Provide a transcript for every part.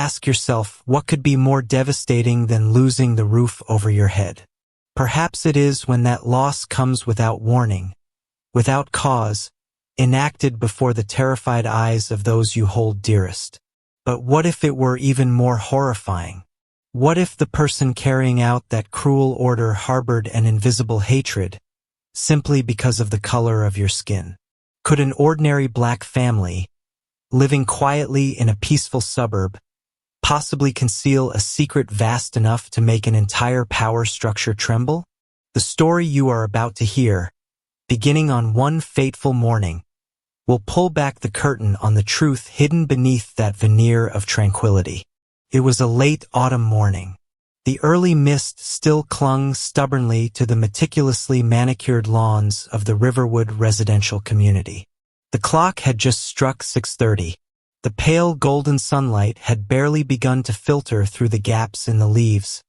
Ask yourself, what could be more devastating than losing the roof over your head? Perhaps it is when that loss comes without warning, without cause, enacted before the terrified eyes of those you hold dearest. But what if it were even more horrifying? What if the person carrying out that cruel order harbored an invisible hatred, simply because of the color of your skin? Could an ordinary black family, living quietly in a peaceful suburb, possibly conceal a secret vast enough to make an entire power structure tremble? The story you are about to hear, beginning on one fateful morning, will pull back the curtain on the truth hidden beneath that veneer of tranquility. It was a late autumn morning. The early mist still clung stubbornly to the meticulously manicured lawns of the Riverwood residential community. The clock had just struck 6:30. The pale golden sunlight had barely begun to filter through the gaps in the leaves,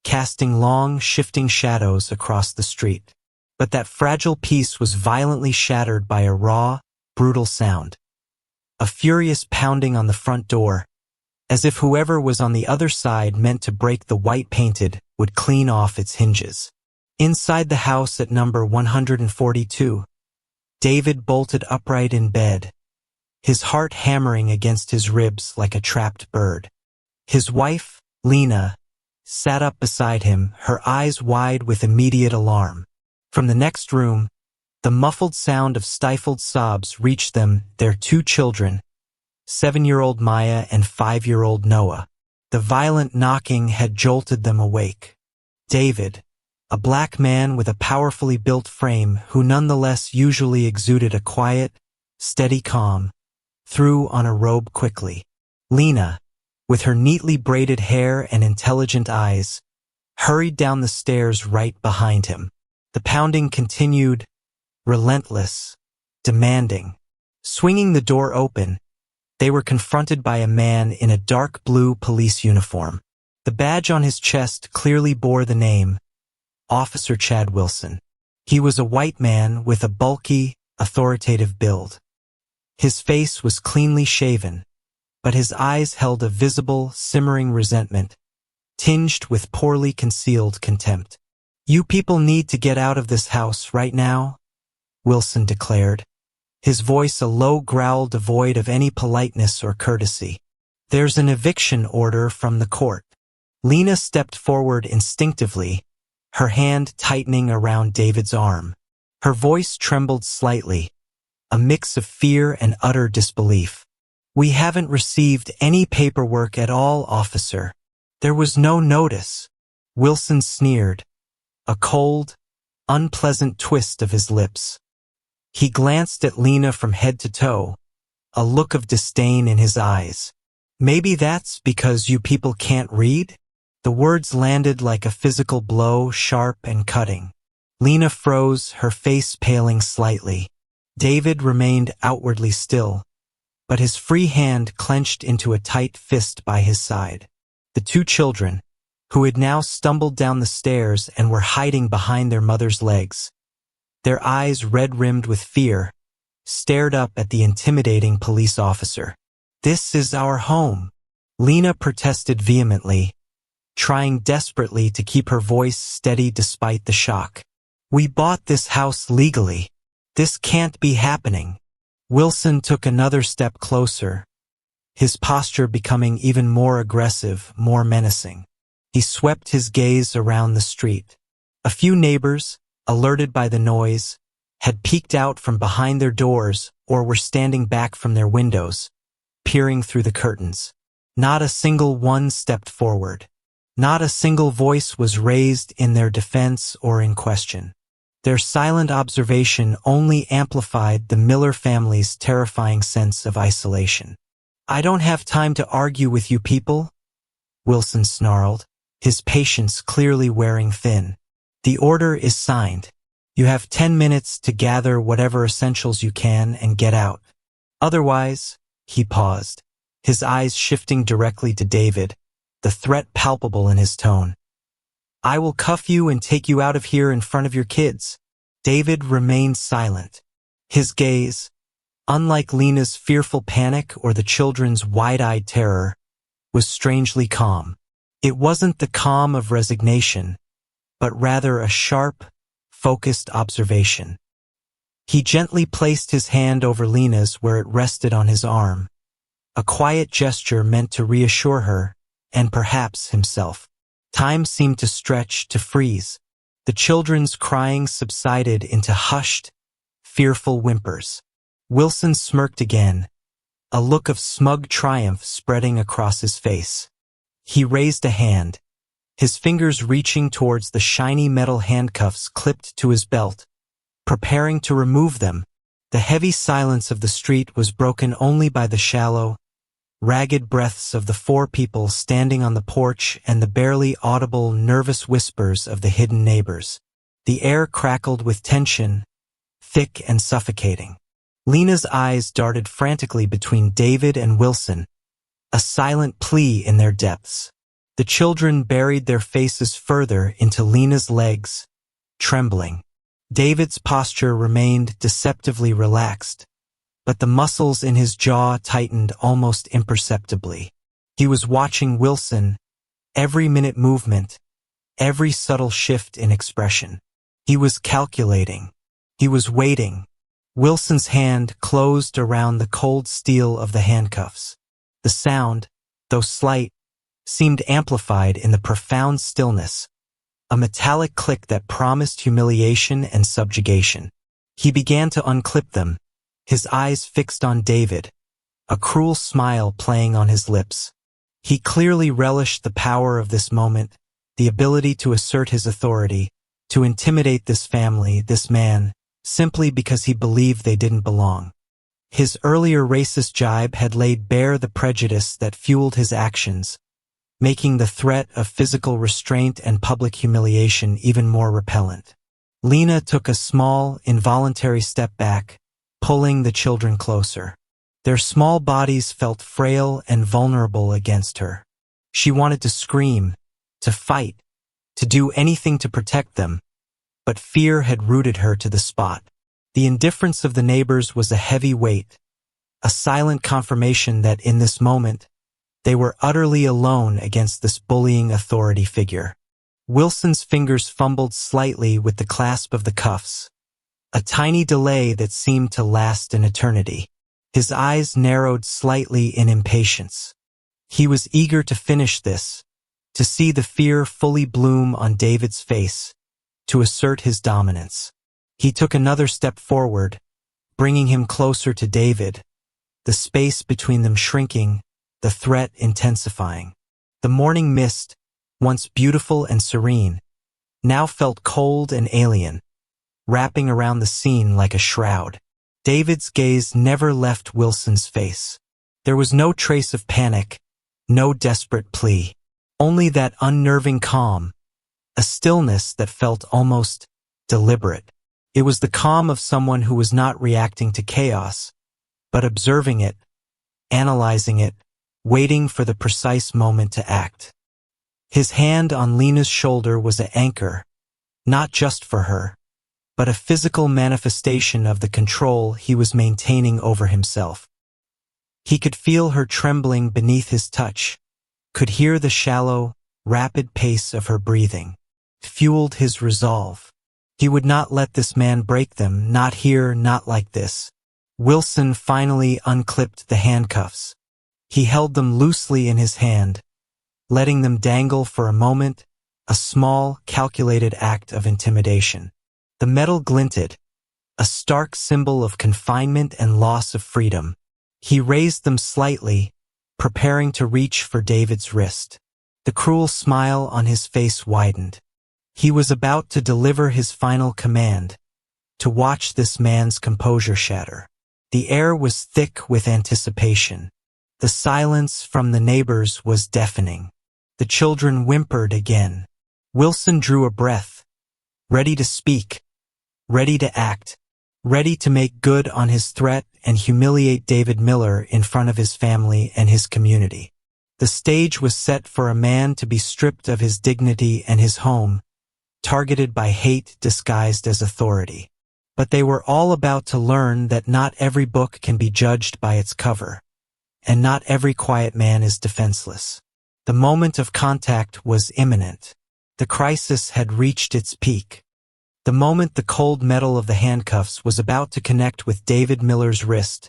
casting long, shifting shadows across the street. But that fragile peace was violently shattered by a raw, brutal sound. A furious pounding on the front door, as if whoever was on the other side meant to break the white painted would clean off its hinges. Inside the house at number 142, David bolted upright in bed, his heart hammering against his ribs like a trapped bird. His wife, Lena, sat up beside him, her eyes wide with immediate alarm. From the next room, the muffled sound of stifled sobs reached them, their two children, 7-year-old Maya and 5-year-old Noah. The violent knocking had jolted them awake. David, a black man with a powerfully built frame who nonetheless usually exuded a quiet, steady calm, threw on a robe quickly. Lena, with her neatly braided hair and intelligent eyes, hurried down the stairs right behind him. The pounding continued, relentless, demanding. Swinging the door open, they were confronted by a man in a dark blue police uniform. The badge on his chest clearly bore the name, Officer Chad Wilson. He was a white man with a bulky, authoritative build. His face was cleanly shaven, but his eyes held a visible, simmering resentment, tinged with poorly concealed contempt. "You people need to get out of this house right now," Wilson declared, his voice a low growl devoid of any politeness or courtesy. "There's an eviction order from the court." Lena stepped forward instinctively, her hand tightening around David's arm. Her voice trembled slightly, a mix of fear and utter disbelief. "We haven't received any paperwork at all, officer. There was no notice." Wilson sneered, a cold, unpleasant twist of his lips. He glanced at Lena from head to toe, a look of disdain in his eyes. "Maybe that's because you people can't read?" The words landed like a physical blow, sharp and cutting. Lena froze, her face paling slightly. David remained outwardly still, but his free hand clenched into a tight fist by his side. The two children, who had now stumbled down the stairs and were hiding behind their mother's legs, their eyes red-rimmed with fear, stared up at the intimidating police officer. "This is our home," Lena protested vehemently, trying desperately to keep her voice steady despite the shock. "We bought this house legally. This can't be happening." Wilson took another step closer, his posture becoming even more aggressive, more menacing. He swept his gaze around the street. A few neighbors, alerted by the noise, had peeked out from behind their doors or were standing back from their windows, peering through the curtains. Not a single one stepped forward. Not a single voice was raised in their defense or in question. Their silent observation only amplified the Miller family's terrifying sense of isolation. "I don't have time to argue with you people," Wilson snarled, his patience clearly wearing thin. "The order is signed. You have 10 minutes to gather whatever essentials you can and get out. Otherwise," he paused, his eyes shifting directly to David, the threat palpable in his tone, "I will cuff you and take you out of here in front of your kids." David remained silent. His gaze, unlike Lena's fearful panic or the children's wide-eyed terror, was strangely calm. It wasn't the calm of resignation, but rather a sharp, focused observation. He gently placed his hand over Lena's where it rested on his arm, a quiet gesture meant to reassure her, and perhaps himself. Time seemed to stretch, to freeze. The children's crying subsided into hushed, fearful whimpers. Wilson smirked again, a look of smug triumph spreading across his face. He raised a hand, his fingers reaching towards the shiny metal handcuffs clipped to his belt, preparing to remove them. The heavy silence of the street was broken only by the shallow, ragged breaths of the four people standing on the porch and the barely audible, nervous whispers of the hidden neighbors. The air crackled with tension, thick and suffocating. Lena's eyes darted frantically between David and Wilson, a silent plea in their depths. The children buried their faces further into Lena's legs, trembling. David's posture remained deceptively relaxed, but the muscles in his jaw tightened almost imperceptibly. He was watching Wilson, every minute movement, every subtle shift in expression. He was calculating. He was waiting. Wilson's hand closed around the cold steel of the handcuffs. The sound, though slight, seemed amplified in the profound stillness, a metallic click that promised humiliation and subjugation. He began to unclip them, his eyes fixed on David, a cruel smile playing on his lips. He clearly relished the power of this moment, the ability to assert his authority, to intimidate this family, this man, simply because he believed they didn't belong. His earlier racist jibe had laid bare the prejudice that fueled his actions, making the threat of physical restraint and public humiliation even more repellent. Lena took a small, involuntary step back, pulling the children closer. Their small bodies felt frail and vulnerable against her. She wanted to scream, to fight, to do anything to protect them, but fear had rooted her to the spot. The indifference of the neighbors was a heavy weight, a silent confirmation that in this moment, they were utterly alone against this bullying authority figure. Wilson's fingers fumbled slightly with the clasp of the cuffs, a tiny delay that seemed to last an eternity. His eyes narrowed slightly in impatience. He was eager to finish this, to see the fear fully bloom on David's face, to assert his dominance. He took another step forward, bringing him closer to David, the space between them shrinking, the threat intensifying. The morning mist, once beautiful and serene, now felt cold and alien, wrapping around the scene like a shroud. David's gaze never left Wilson's face. There was no trace of panic, no desperate plea, only that unnerving calm, a stillness that felt almost deliberate. It was the calm of someone who was not reacting to chaos, but observing it, analyzing it, waiting for the precise moment to act. His hand on Lena's shoulder was an anchor, not just for her, but a physical manifestation of the control he was maintaining over himself. He could feel her trembling beneath his touch, could hear the shallow, rapid pace of her breathing, fueled his resolve. He would not let this man break them, not here, not like this. Wilson finally unclipped the handcuffs. He held them loosely in his hand, letting them dangle for a moment, a small, calculated act of intimidation. The metal glinted, a stark symbol of confinement and loss of freedom. He raised them slightly, preparing to reach for David's wrist. The cruel smile on his face widened. He was about to deliver his final command, to watch this man's composure shatter. The air was thick with anticipation. The silence from the neighbors was deafening. The children whimpered again. Wilson drew a breath, ready to speak, ready to act, ready to make good on his threat and humiliate David Miller in front of his family and his community. The stage was set for a man to be stripped of his dignity and his home, targeted by hate disguised as authority. But they were all about to learn that not every book can be judged by its cover. and not every quiet man is defenseless. The moment of contact was imminent. The crisis had reached its peak. The moment the cold metal of the handcuffs was about to connect with David Miller's wrist,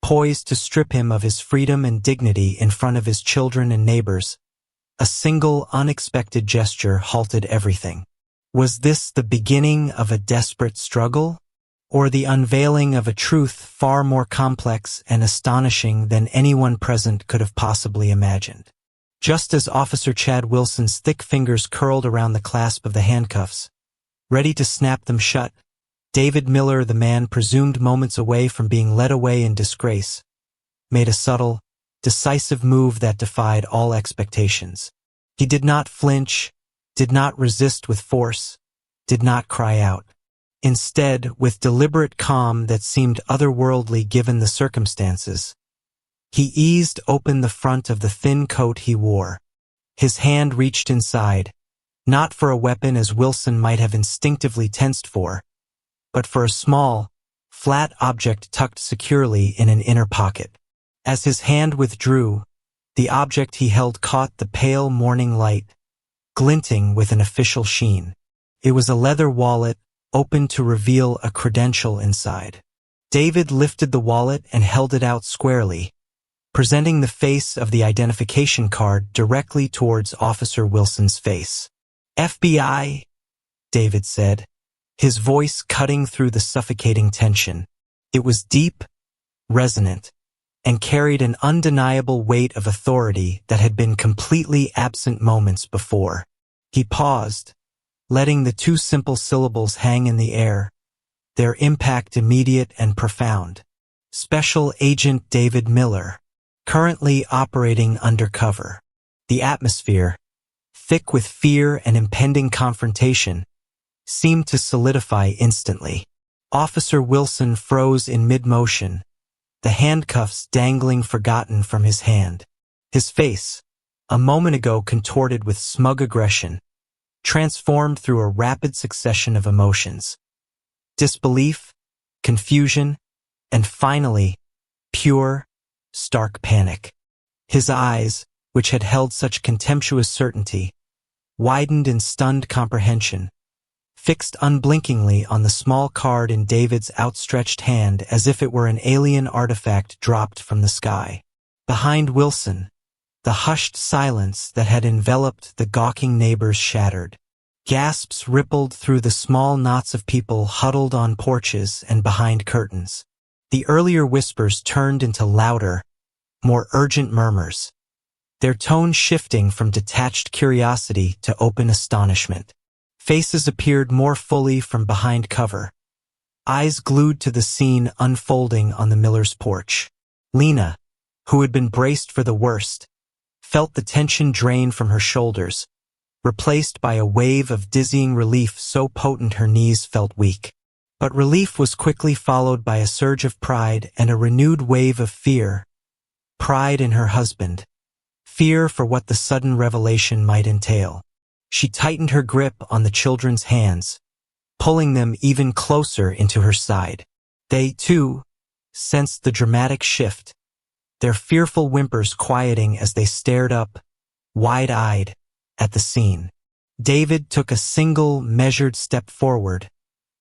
poised to strip him of his freedom and dignity in front of his children and neighbors, a single unexpected gesture halted everything. Was this the beginning of a desperate struggle, or the unveiling of a truth far more complex and astonishing than anyone present could have possibly imagined? Just as Officer Chad Wilson's thick fingers curled around the clasp of the handcuffs, ready to snap them shut, David Miller, the man presumed moments away from being led away in disgrace, made a subtle, decisive move that defied all expectations. He did not flinch, did not resist with force, did not cry out. Instead, with deliberate calm that seemed otherworldly given the circumstances, he eased open the front of the thin coat he wore. His hand reached inside, not for a weapon as Wilson might have instinctively tensed for, but for a small, flat object tucked securely in an inner pocket. As his hand withdrew, the object he held caught the pale morning light, glinting with an official sheen. It was a leather wallet, open to reveal a credential inside. David lifted the wallet and held it out squarely, presenting the face of the identification card directly towards Officer Wilson's face. "FBI," David said, his voice cutting through the suffocating tension. It was deep, resonant, and carried an undeniable weight of authority that had been completely absent moments before. He paused, letting the two simple syllables hang in the air, their impact immediate and profound. Special Agent David Miller, currently operating undercover. The atmosphere, thick with fear and impending confrontation, seemed to solidify instantly. Officer Wilson froze in mid-motion, the handcuffs dangling forgotten from his hand. His face, a moment ago contorted with smug aggression, transformed through a rapid succession of emotions. Disbelief, confusion, and finally, pure, stark panic. His eyes, which had held such contemptuous certainty, widened in stunned comprehension, fixed unblinkingly on the small card in David's outstretched hand as if it were an alien artifact dropped from the sky. Behind Wilson, the hushed silence that had enveloped the gawking neighbors shattered. Gasps rippled through the small knots of people huddled on porches and behind curtains. The earlier whispers turned into louder, more urgent murmurs, their tone shifting from detached curiosity to open astonishment. Faces appeared more fully from behind cover, eyes glued to the scene unfolding on the Miller's porch. Lena, who had been braced for the worst, felt the tension drain from her shoulders, replaced by a wave of dizzying relief so potent her knees felt weak. But relief was quickly followed by a surge of pride and a renewed wave of fear. Pride in her husband, fear for what the sudden revelation might entail. She tightened her grip on the children's hands, pulling them even closer into her side. They, too, sensed the dramatic shift, their fearful whimpers quieting as they stared up, wide-eyed, at the scene. David took a single, measured step forward,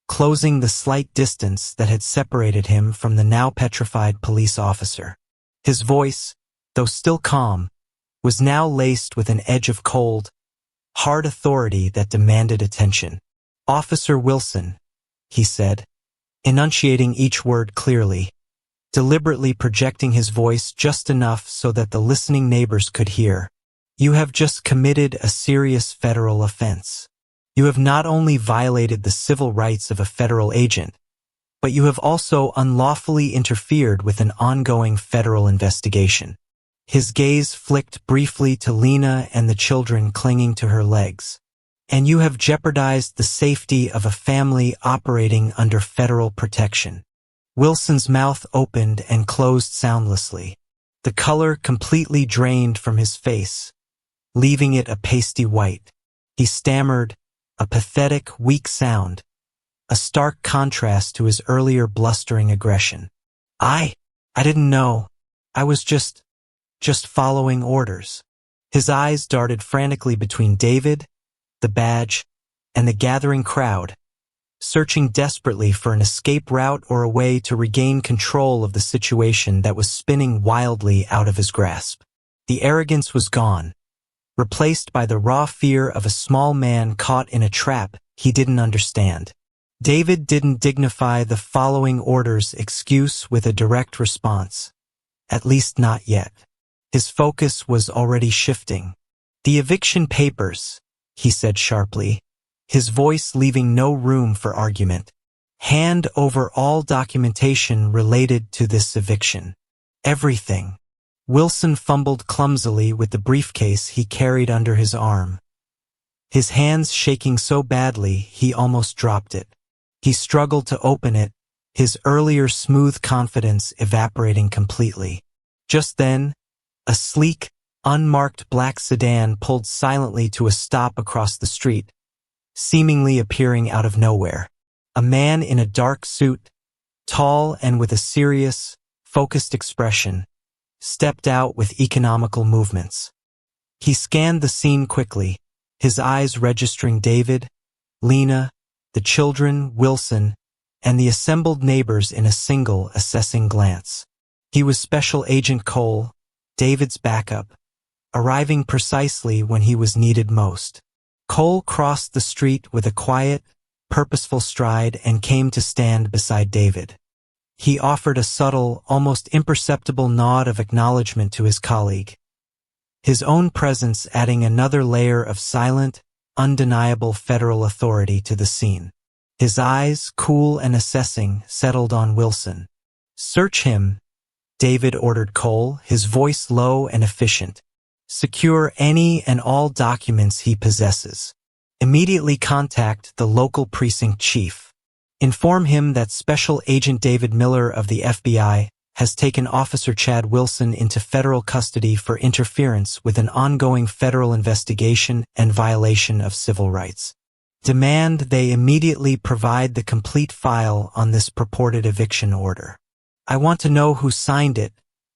closing the slight distance that had separated him from the now petrified police officer. His voice, though still calm, was now laced with an edge of cold, hard authority that demanded attention. "Officer Wilson," he said, enunciating each word clearly, deliberately projecting his voice just enough so that the listening neighbors could hear. "You have just committed a serious federal offense. You have not only violated the civil rights of a federal agent, but you have also unlawfully interfered with an ongoing federal investigation." His gaze flicked briefly to Lena and the children clinging to her legs. "And you have jeopardized the safety of a family operating under federal protection." Wilson's mouth opened and closed soundlessly, the color completely drained from his face, leaving it a pasty white. He stammered, a pathetic, weak sound, a stark contrast to his earlier blustering aggression. I didn't know." I was just following orders. His eyes darted frantically between David, the badge, and the gathering crowd, searching desperately for an escape route or a way to regain control of the situation that was spinning wildly out of his grasp. The arrogance was gone, replaced by the raw fear of a small man caught in a trap he didn't understand. David didn't dignify the following orders excuse with a direct response. At least not yet. His focus was already shifting. "The eviction papers," he said sharply, his voice leaving no room for argument. "Hand over all documentation related to this eviction. Everything." Wilson fumbled clumsily with the briefcase he carried under his arm, his hands shaking so badly he almost dropped it. He struggled to open it, his earlier smooth confidence evaporating completely. Just then, a sleek, unmarked black sedan pulled silently to a stop across the street, seemingly appearing out of nowhere. A man in a dark suit, tall and with a serious, focused expression, stepped out with economical movements. He scanned the scene quickly, his eyes registering David, Lena, the children, Wilson, and the assembled neighbors in a single assessing glance. He was Special Agent Cole, David's backup, arriving precisely when he was needed most. Cole crossed the street with a quiet, purposeful stride and came to stand beside David. He offered a subtle, almost imperceptible nod of acknowledgement to his colleague, his own presence adding another layer of silent, undeniable federal authority to the scene. His eyes, cool and assessing, settled on Wilson. "Search him," David ordered Cole, his voice low and efficient. "Secure any and all documents he possesses. Immediately contact the local precinct chief. Inform him that Special Agent David Miller of the FBI has taken Officer Chad Wilson into federal custody for interference with an ongoing federal investigation and violation of civil rights. Demand they immediately provide the complete file on this purported eviction order. I want to know who signed it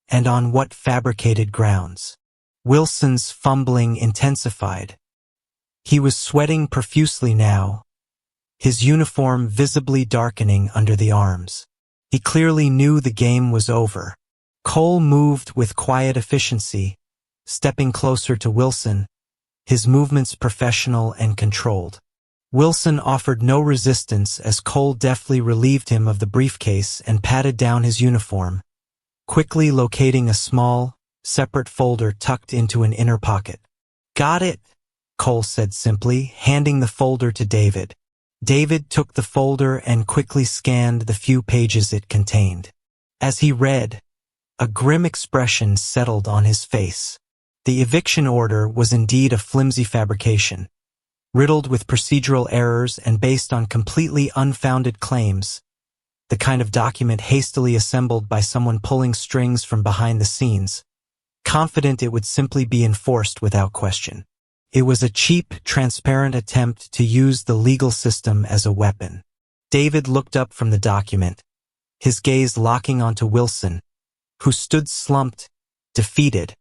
and on what fabricated grounds." Wilson's fumbling intensified. He was sweating profusely now, his uniform visibly darkening under the arms. He clearly knew the game was over. Cole moved with quiet efficiency, stepping closer to Wilson, his movements professional and controlled. Wilson offered no resistance as Cole deftly relieved him of the briefcase and patted down his uniform, quickly locating a small, separate folder tucked into an inner pocket. "Got it," Cole said simply, handing the folder to David. David took the folder and quickly scanned the few pages it contained. As he read, a grim expression settled on his face. The eviction order was indeed a flimsy fabrication, riddled with procedural errors and based on completely unfounded claims, the kind of document hastily assembled by someone pulling strings from behind the scenes, confident it would simply be enforced without question. It was a cheap, transparent attempt to use the legal system as a weapon. David looked up from the document, his gaze locking onto Wilson, who stood slumped, defeated,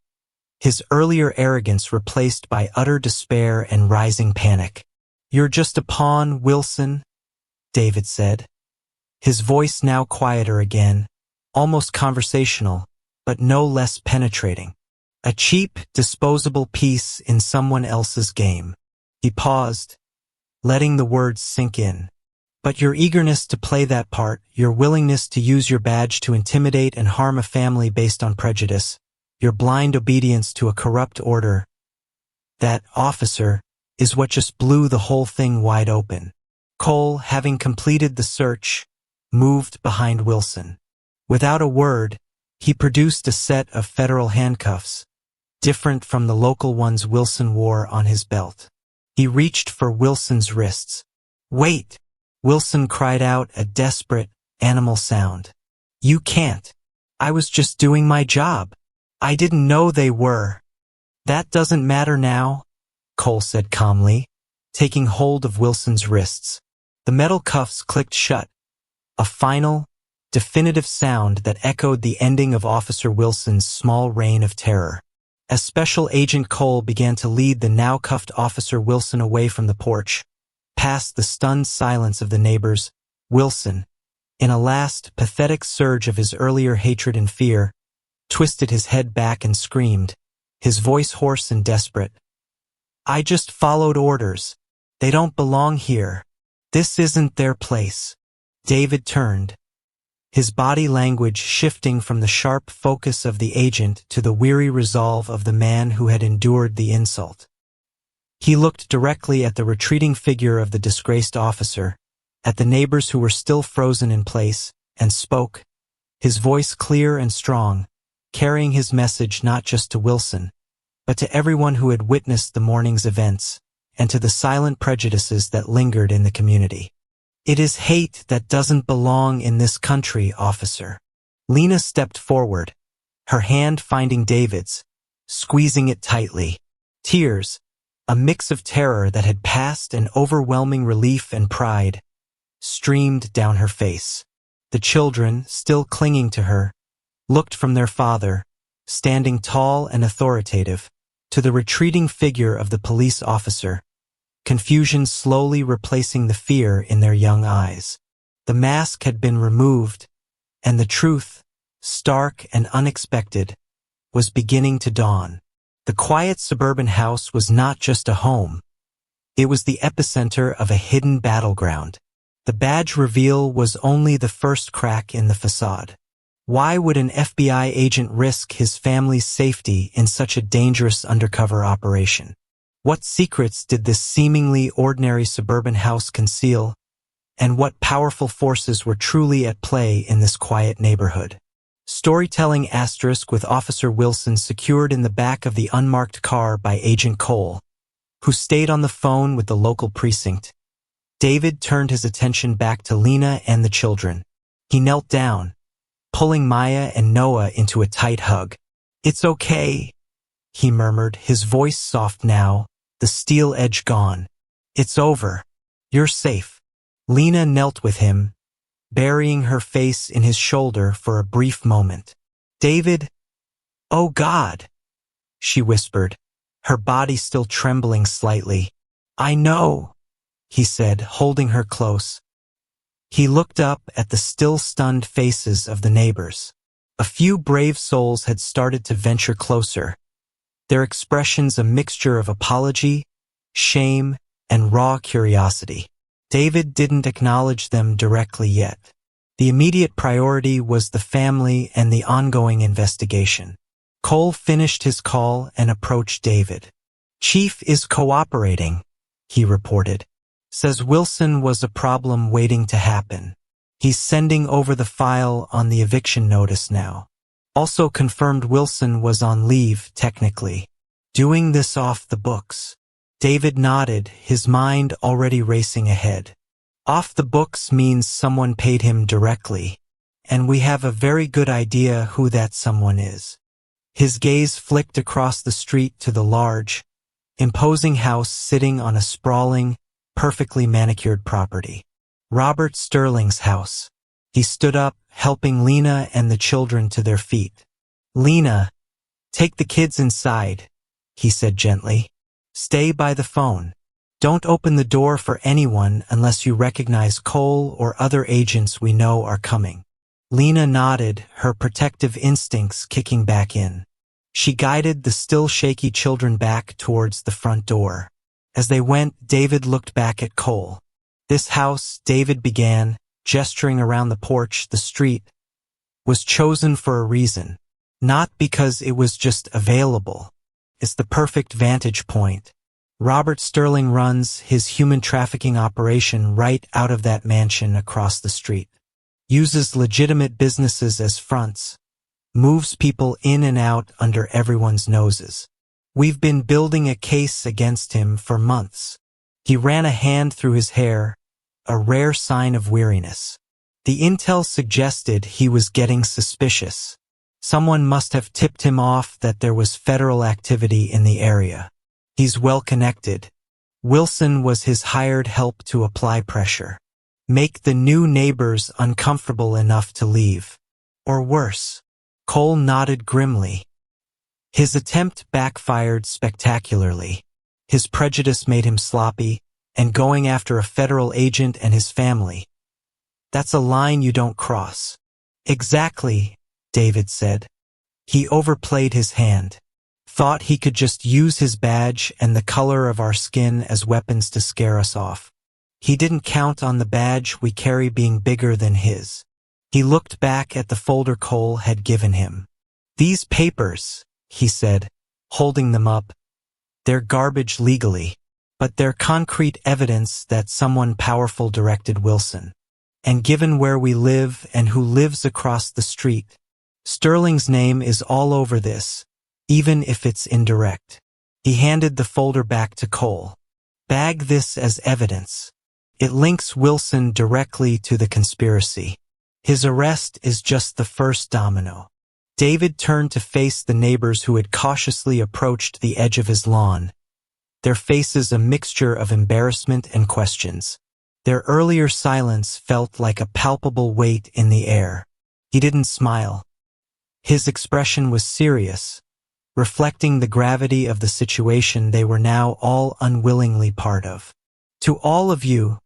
his earlier arrogance replaced by utter despair and rising panic. "You're just a pawn, Wilson," David said, his voice now quieter again, almost conversational, but no less penetrating. "A cheap, disposable piece in someone else's game." He paused, letting the words sink in. "But your eagerness to play that part, your willingness to use your badge to intimidate and harm a family based on prejudice, your blind obedience to a corrupt order, that, officer, is what just blew the whole thing wide open." Cole, having completed the search, moved behind Wilson. Without a word, he produced a set of federal handcuffs, different from the local ones Wilson wore on his belt. He reached for Wilson's wrists. "Wait!" Wilson cried out, a desperate, animal sound. "You can't. I was just doing my job. I didn't know they were." "That doesn't matter now," Cole said calmly, taking hold of Wilson's wrists. The metal cuffs clicked shut, a final, definitive sound that echoed the ending of Officer Wilson's small reign of terror. As Special Agent Cole began to lead the now cuffed Officer Wilson away from the porch, past the stunned silence of the neighbors, Wilson, in a last, pathetic surge of his earlier hatred and fear, twisted his head back and screamed, his voice hoarse and desperate. "I just followed orders. They don't belong here. This isn't their place." David turned, his body language shifting from the sharp focus of the agent to the weary resolve of the man who had endured the insult. He looked directly at the retreating figure of the disgraced officer, at the neighbors who were still frozen in place, and spoke, his voice clear and strong, carrying his message not just to Wilson, but to everyone who had witnessed the morning's events, and to the silent prejudices that lingered in the community. "It is hate that doesn't belong in this country, officer." Lena stepped forward, her hand finding David's, squeezing it tightly. Tears, a mix of terror that had passed and overwhelming relief and pride, streamed down her face. The children, still clinging to her, looked from their father, standing tall and authoritative, to the retreating figure of the police officer, confusion slowly replacing the fear in their young eyes. The mask had been removed, and the truth, stark and unexpected, was beginning to dawn. The quiet suburban house was not just a home. It was the epicenter of a hidden battleground. The badge reveal was only the first crack in the facade. Why would an FBI agent risk his family's safety in such a dangerous undercover operation? What secrets did this seemingly ordinary suburban house conceal, and what powerful forces were truly at play in this quiet neighborhood? Storytelling asterisk with Officer Wilson secured in the back of the unmarked car by Agent Cole, who stayed on the phone with the local precinct. David turned his attention back to Lena and the children. He knelt down, pulling Maya and Noah into a tight hug. "It's okay," he murmured, his voice soft now, the steel edge gone. "It's over. You're safe." Lena knelt with him, burying her face in his shoulder for a brief moment. "David, oh God," she whispered, her body still trembling slightly. "I know," he said, holding her close. He looked up at the still stunned faces of the neighbors. A few brave souls had started to venture closer, their expressions a mixture of apology, shame, and raw curiosity. David didn't acknowledge them directly yet. The immediate priority was the family and the ongoing investigation. Cole finished his call and approached David. "Chief is cooperating," he reported. "Says Wilson was a problem waiting to happen. He's sending over the file on the eviction notice now. Also confirmed Wilson was on leave, technically. Doing this off the books." David nodded, his mind already racing ahead. "Off the books means someone paid him directly, and we have a very good idea who that someone is." His gaze flicked across the street to the large, imposing house sitting on a sprawling, perfectly manicured property. Robert Sterling's house. He stood up, helping Lena and the children to their feet. "Lena, take the kids inside," he said gently. "Stay by the phone. Don't open the door for anyone unless you recognize Cole or other agents we know are coming." Lena nodded, her protective instincts kicking back in. She guided the still shaky children back towards the front door. As they went, David looked back at Cole. "This house," David began, gesturing around the porch, the street, "was chosen for a reason. Not because it was just available. It's the perfect vantage point. Robert Sterling runs his human trafficking operation right out of that mansion across the street. Uses legitimate businesses as fronts. Moves people in and out under everyone's noses. We've been building a case against him for months." He ran a hand through his hair, a rare sign of weariness. "The intel suggested he was getting suspicious. Someone must have tipped him off that there was federal activity in the area. He's well connected. Wilson was his hired help to apply pressure. Make the new neighbors uncomfortable enough to leave. Or worse. Cole nodded grimly. His attempt backfired spectacularly. His prejudice made him sloppy, and going after a federal agent and his family. That's a line you don't cross. Exactly, David said. He overplayed his hand. Thought he could just use his badge and the color of our skin as weapons to scare us off. He didn't count on the badge we carry being bigger than his. He looked back at the folder Cole had given him. These papers, he said, holding them up, they're garbage legally, but they're concrete evidence that someone powerful directed Wilson. And given where we live and who lives across the street, Sterling's name is all over this, even if it's indirect. He handed the folder back to Cole. Bag this as evidence. It links Wilson directly to the conspiracy. His arrest is just the first domino. David turned to face the neighbors who had cautiously approached the edge of his lawn, their faces a mixture of embarrassment and questions. Their earlier silence felt like a palpable weight in the air. He didn't smile. His expression was serious, reflecting the gravity of the situation they were now all unwillingly part of. To all of you,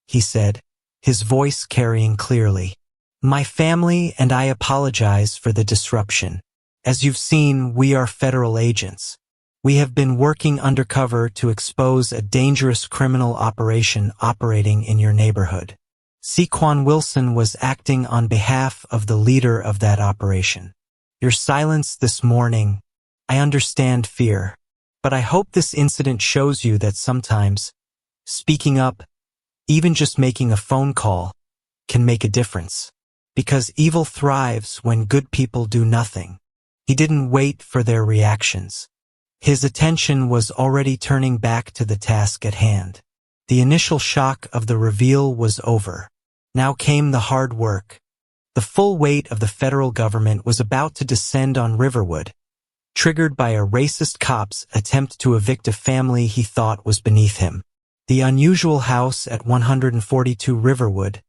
he said, his voice carrying clearly. My family and I apologize for the disruption. As you've seen, we are federal agents. We have been working undercover to expose a dangerous criminal operation operating in your neighborhood. Sequan Wilson was acting on behalf of the leader of that operation. Your silence this morning, I understand fear, but I hope this incident shows you that sometimes, speaking up, even just making a phone call, can make a difference. Because evil thrives when good people do nothing. He didn't wait for their reactions. His attention was already turning back to the task at hand. The initial shock of the reveal was over. Now came the hard work. The full weight of the federal government was about to descend on Riverwood, triggered by a racist cop's attempt to evict a family he thought was beneath him. The unusual house at 142 Riverwood,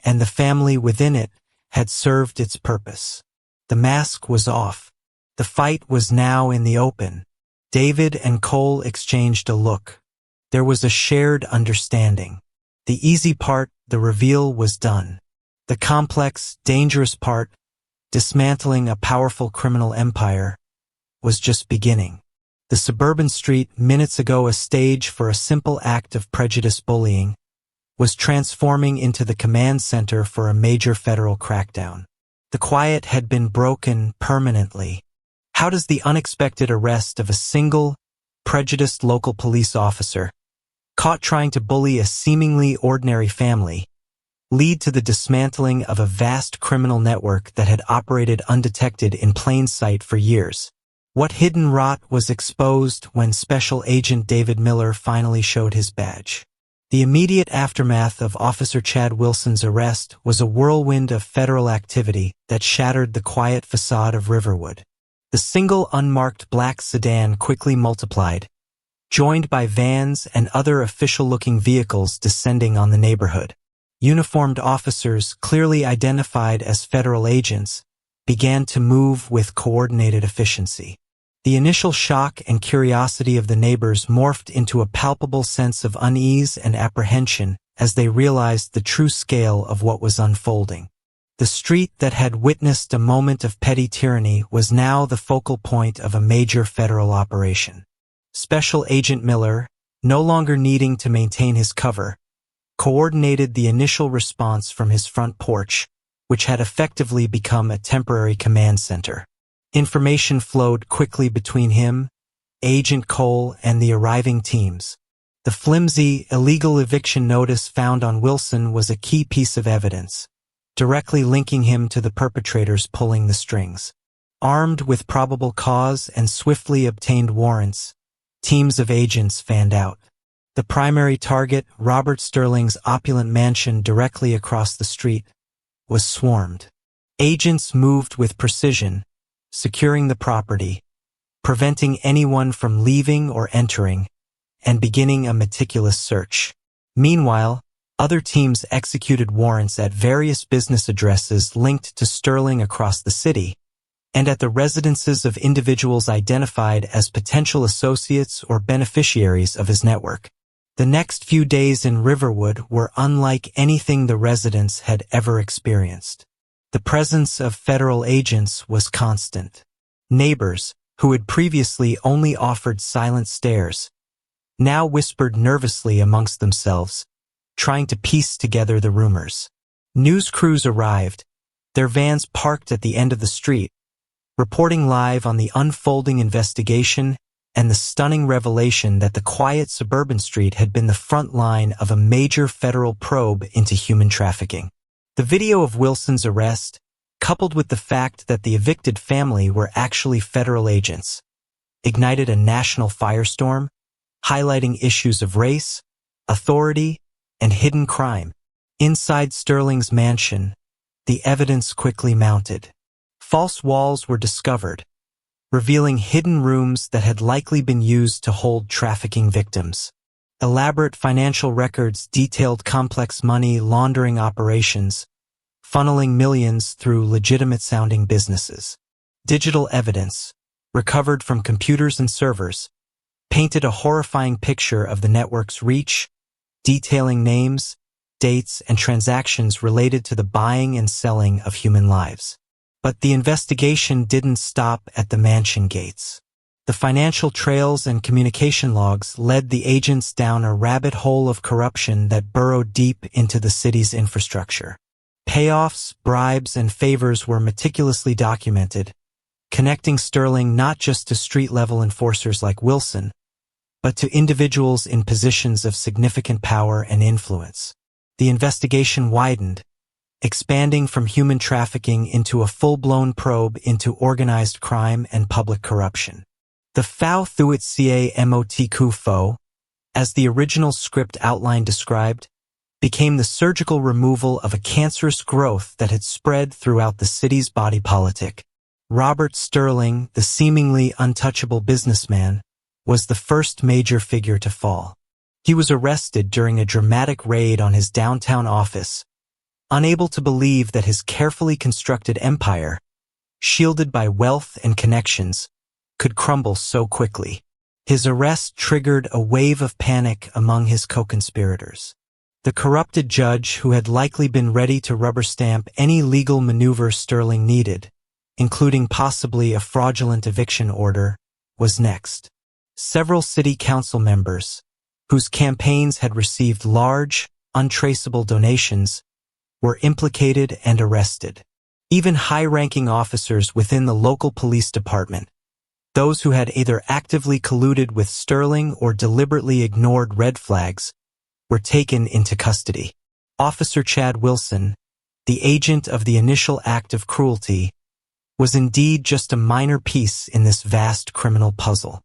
and the family within it, had served its purpose. The mask was off. The fight was now in the open. David and Cole exchanged a look. There was a shared understanding. The easy part, the reveal, was done. The complex, dangerous part, dismantling a powerful criminal empire, was just beginning. The suburban street, minutes ago a stage for a simple act of prejudice bullying, was transforming into the command center for a major federal crackdown. The quiet had been broken permanently. How does the unexpected arrest of a single, prejudiced local police officer, caught trying to bully a seemingly ordinary family, lead to the dismantling of a vast criminal network that had operated undetected in plain sight for years? What hidden rot was exposed when Special Agent David Miller finally showed his badge? The immediate aftermath of Officer Chad Wilson's arrest was a whirlwind of federal activity that shattered the quiet facade of Riverwood. The single unmarked black sedan quickly multiplied, joined by vans and other official-looking vehicles descending on the neighborhood. Uniformed officers, clearly identified as federal agents, began to move with coordinated efficiency. The initial shock and curiosity of the neighbors morphed into a palpable sense of unease and apprehension as they realized the true scale of what was unfolding. The street that had witnessed a moment of petty tyranny was now the focal point of a major federal operation. Special Agent Miller, no longer needing to maintain his cover, coordinated the initial response from his front porch, which had effectively become a temporary command center. Information flowed quickly between him, Agent Cole, and the arriving teams. The flimsy, illegal eviction notice found on Wilson was a key piece of evidence, directly linking him to the perpetrators pulling the strings. Armed with probable cause and swiftly obtained warrants, teams of agents fanned out. The primary target, Robert Sterling's opulent mansion directly across the street, was swarmed. Agents moved with precision, securing the property, preventing anyone from leaving or entering, and beginning a meticulous search. Meanwhile, Other teams executed warrants at various business addresses linked to Sterling across the city, and at the residences of individuals identified as potential associates or beneficiaries of his network. The next few days in Riverwood were unlike anything the residents had ever experienced. The presence of federal agents was constant. Neighbors, who had previously only offered silent stares, now whispered nervously amongst themselves, trying to piece together the rumors. News crews arrived, their vans parked at the end of the street, reporting live on the unfolding investigation and the stunning revelation that the quiet suburban street had been the front line of a major federal probe into human trafficking. The video of Wilson's arrest, coupled with the fact that the evicted family were actually federal agents, ignited a national firestorm, highlighting issues of race, authority, and hidden crime. Inside Sterling's mansion, the evidence quickly mounted. False walls were discovered, revealing hidden rooms that had likely been used to hold trafficking victims. Elaborate financial records detailed complex money laundering operations, funneling millions through legitimate-sounding businesses. Digital evidence, recovered from computers and servers, painted a horrifying picture of the network's reach, detailing names, dates, and transactions related to the buying and selling of human lives. But the investigation didn't stop at the mansion gates. The financial trails and communication logs led the agents down a rabbit hole of corruption that burrowed deep into the city's infrastructure. Payoffs, bribes, and favors were meticulously documented, connecting Sterling not just to street-level enforcers like Wilson, but to individuals in positions of significant power and influence. The investigation widened, expanding from human trafficking into a full-blown probe into organized crime and public corruption. The Faux Thuit Camot Faux, as the original script outline described, became the surgical removal of a cancerous growth that had spread throughout the city's body politic. Robert Sterling, the seemingly untouchable businessman, was the first major figure to fall. He was arrested during a dramatic raid on his downtown office, unable to believe that his carefully constructed empire, shielded by wealth and connections, could crumble so quickly. His arrest triggered a wave of panic among his co-conspirators. The corrupted judge, who had likely been ready to rubber stamp any legal maneuver Sterling needed, including possibly a fraudulent eviction order, was next. Several city council members, whose campaigns had received large, untraceable donations, were implicated and arrested. Even high-ranking officers within the local police department, those who had either actively colluded with Sterling or deliberately ignored red flags, were taken into custody. Officer Chad Wilson, the agent of the initial act of cruelty, was indeed just a minor piece in this vast criminal puzzle.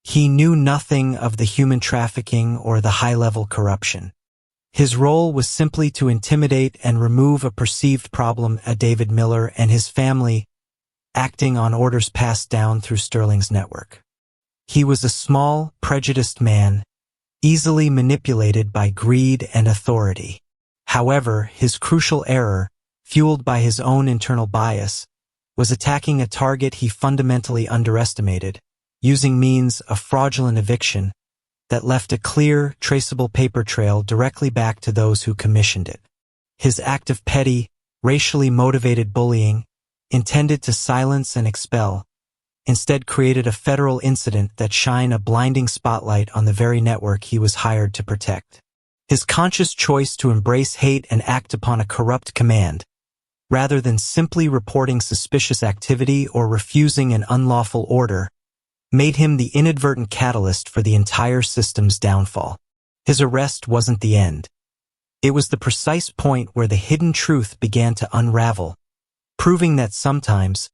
He knew nothing of the human trafficking or the high-level corruption. His role was simply to intimidate and remove a perceived problem at David Miller and his family, acting on orders passed down through Sterling's network. He was a small, prejudiced man, easily manipulated by greed and authority. However, his crucial error, fueled by his own internal bias, was attacking a target he fundamentally underestimated, using means of fraudulent eviction that left a clear, traceable paper trail directly back to those who commissioned it. His act of petty, racially motivated bullying, intended to silence and expel, instead created a federal incident that shined a blinding spotlight on the very network he was hired to protect. His conscious choice to embrace hate and act upon a corrupt command, rather than simply reporting suspicious activity or refusing an unlawful order, made him the inadvertent catalyst for the entire system's downfall. His arrest wasn't the end. It was the precise point where the hidden truth began to unravel, proving that sometimes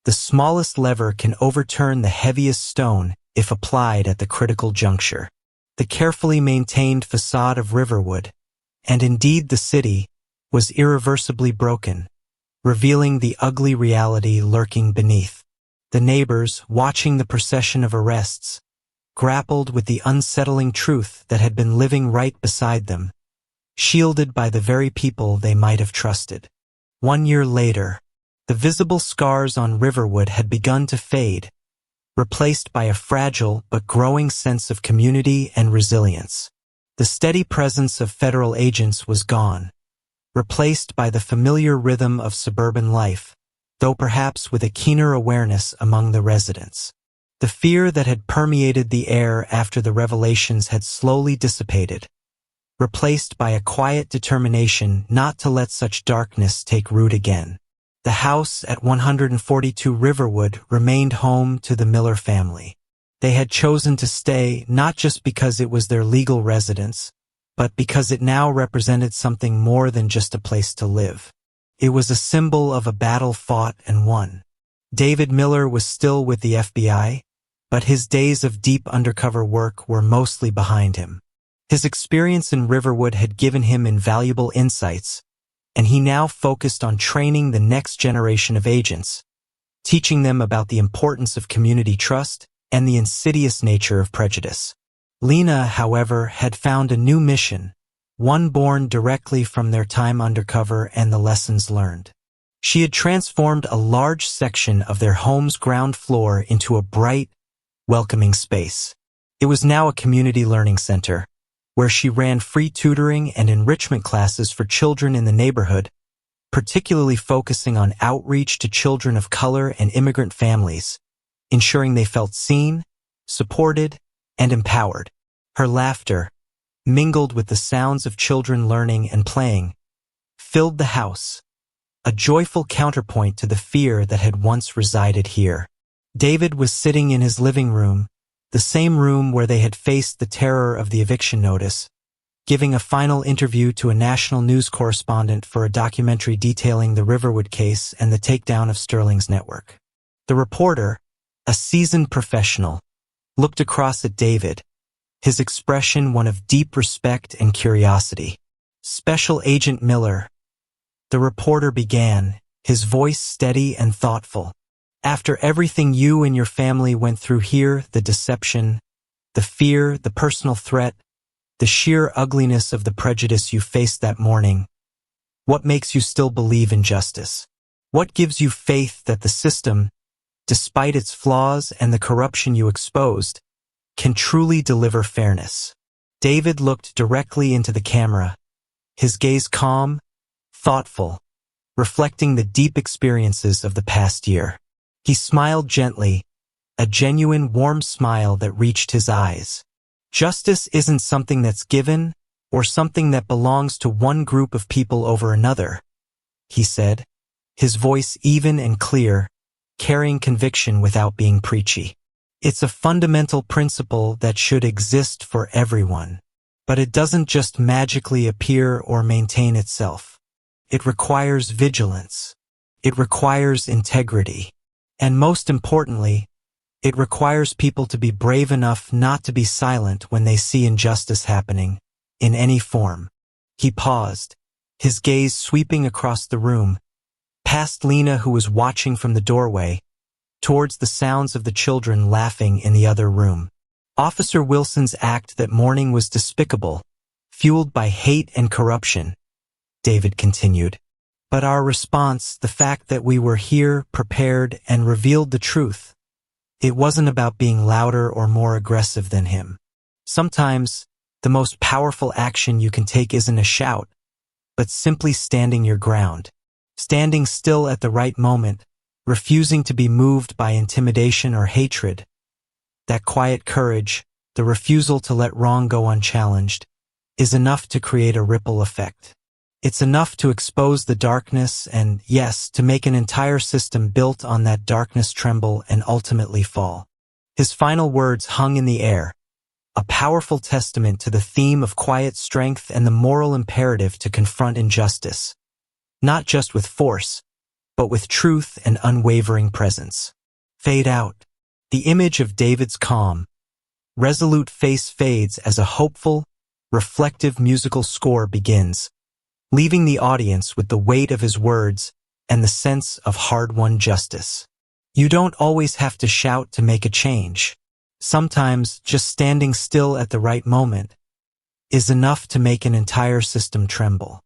the smallest lever can overturn the heaviest stone if applied at the critical juncture. The carefully maintained facade of Riverwood, and indeed the city, was irreversibly broken, revealing the ugly reality lurking beneath. The neighbors, watching the procession of arrests, grappled with the unsettling truth that had been living right beside them, shielded by the very people they might have trusted. 1 year later, the visible scars on Riverwood had begun to fade, replaced by a fragile but growing sense of community and resilience. The steady presence of federal agents was gone, replaced by the familiar rhythm of suburban life, though perhaps with a keener awareness among the residents. The fear that had permeated the air after the revelations had slowly dissipated, replaced by a quiet determination not to let such darkness take root again. The house at 142 Riverwood remained home to the Miller family. They had chosen to stay not just because it was their legal residence, but because it now represented something more than just a place to live. It was a symbol of a battle fought and won. David Miller was still with the FBI, but his days of deep undercover work were mostly behind him. His experience in Riverwood had given him invaluable insights, and he now focused on training the next generation of agents, teaching them about the importance of community trust and the insidious nature of prejudice. Lena, however, had found a new mission, one born directly from their time undercover and the lessons learned. She had transformed a large section of their home's ground floor into a bright, welcoming space. It was now a community learning center, where she ran free tutoring and enrichment classes for children in the neighborhood, particularly focusing on outreach to children of color and immigrant families, ensuring they felt seen, supported, and empowered. Her laughter, mingled with the sounds of children learning and playing, filled the house, a joyful counterpoint to the fear that had once resided here. David was sitting in his living room, the same room where they had faced the terror of the eviction notice, giving a final interview to a national news correspondent for a documentary detailing the Riverwood case and the takedown of Sterling's network. The reporter, a seasoned professional, looked across at David, his expression one of deep respect and curiosity. "Special Agent Miller," the reporter began, his voice steady and thoughtful. "After everything you and your family went through here, the deception, the fear, the personal threat, the sheer ugliness of the prejudice you faced that morning, what makes you still believe in justice? What gives you faith that the system, despite its flaws and the corruption you exposed, can truly deliver fairness?" David looked directly into the camera, his gaze calm, thoughtful, reflecting the deep experiences of the past year. He smiled gently, a genuine warm smile that reached his eyes. "Justice isn't something that's given or something that belongs to one group of people over another," he said, his voice even and clear, carrying conviction without being preachy. "It's a fundamental principle that should exist for everyone. But it doesn't just magically appear or maintain itself. It requires vigilance. It requires integrity. And most importantly, it requires people to be brave enough not to be silent when they see injustice happening, in any form." He paused, his gaze sweeping across the room, past Lena, who was watching from the doorway, towards the sounds of the children laughing in the other room. "Officer Wilson's act that morning was despicable, fueled by hate and corruption," David continued. "But our response, the fact that we were here, prepared, and revealed the truth, it wasn't about being louder or more aggressive than him. Sometimes, the most powerful action you can take isn't a shout, but simply standing your ground. Standing still at the right moment, refusing to be moved by intimidation or hatred. That quiet courage, the refusal to let wrong go unchallenged, is enough to create a ripple effect. It's enough to expose the darkness and, yes, to make an entire system built on that darkness tremble and ultimately fall." His final words hung in the air, a powerful testament to the theme of quiet strength and the moral imperative to confront injustice, not just with force, but with truth and unwavering presence. Fade out. The image of David's calm, resolute face fades as a hopeful, reflective musical score begins, leaving the audience with the weight of his words and the sense of hard-won justice. You don't always have to shout to make a change. Sometimes just standing still at the right moment, is enough to make an entire system tremble.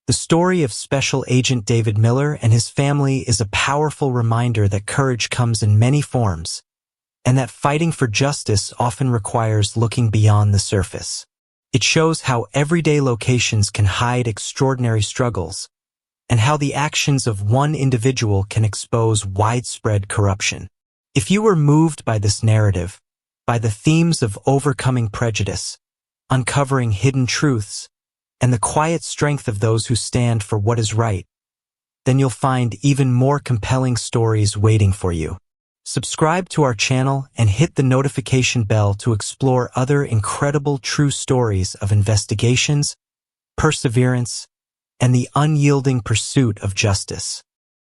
The story of Special Agent David Miller and his family is a powerful reminder that courage comes in many forms, and that fighting for justice often requires looking beyond the surface. It shows how everyday locations can hide extraordinary struggles, and how the actions of one individual can expose widespread corruption. If you were moved by this narrative, by the themes of overcoming prejudice, uncovering hidden truths, and the quiet strength of those who stand for what is right, then you'll find even more compelling stories waiting for you. Subscribe to our channel and hit the notification bell to explore other incredible true stories of investigations, perseverance, and the unyielding pursuit of justice.